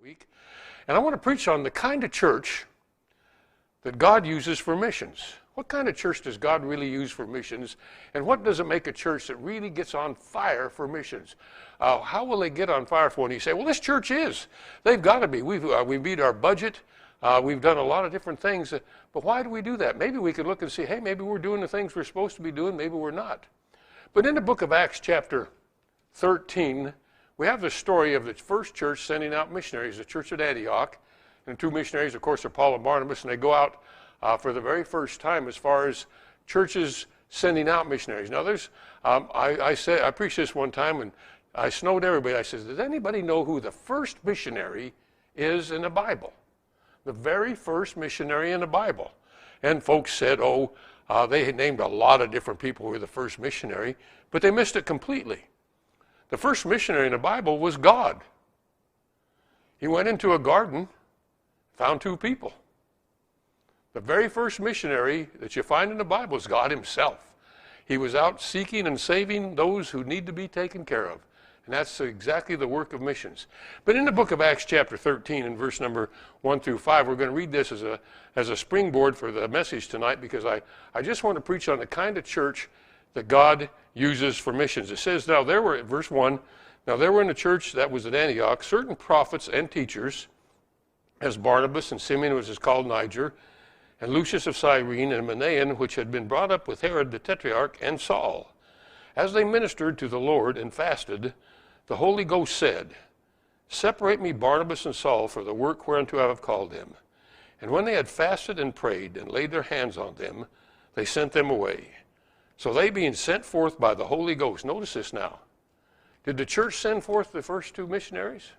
week. And I want to preach on the kind of church that God uses for missions. What kind of church does God really use for missions? And what does it make a church that really gets on fire for missions? How will they get on fire for it? And you say, well, this church is. They've got to be. We beat our budget. We've done a lot of different things. But why do we do that? Maybe we could look and see, hey, maybe we're doing the things we're supposed to be doing. Maybe we're not. But in the book of Acts chapter 13, we have the story of the first church sending out missionaries, the church at Antioch. And the two missionaries, of course, are Paul and Barnabas, and they go out for the very first time as far as churches sending out missionaries. Now, I preached this one time, and I snowed everybody. I said, does anybody know who the first missionary is in the Bible? The very first missionary in the Bible. And folks said, they had named a lot of different people who were the first missionary, but they missed it completely. The first missionary in the Bible was God. He went into a garden, found two people. The very first missionary that you find in the Bible is God himself. He was out seeking and saving those who need to be taken care of. And that's exactly the work of missions. But in the book of Acts chapter 13 and verse number 1 through 5, we're going to read this as a springboard for the message tonight, because I just want to preach on the kind of church that God uses for missions. It says, verse 1, now there were in the church that was at Antioch certain prophets and teachers, as Barnabas and Simeon, which is called Niger, and Lucius of Cyrene, and Manaen, which had been brought up with Herod the Tetrarch, and Saul. As they ministered to the Lord and fasted, the Holy Ghost said, separate me Barnabas and Saul for the work whereunto I have called them. And when they had fasted and prayed and laid their hands on them, they sent them away. So they being sent forth by the Holy Ghost, notice this now. Did the church send forth the first two missionaries?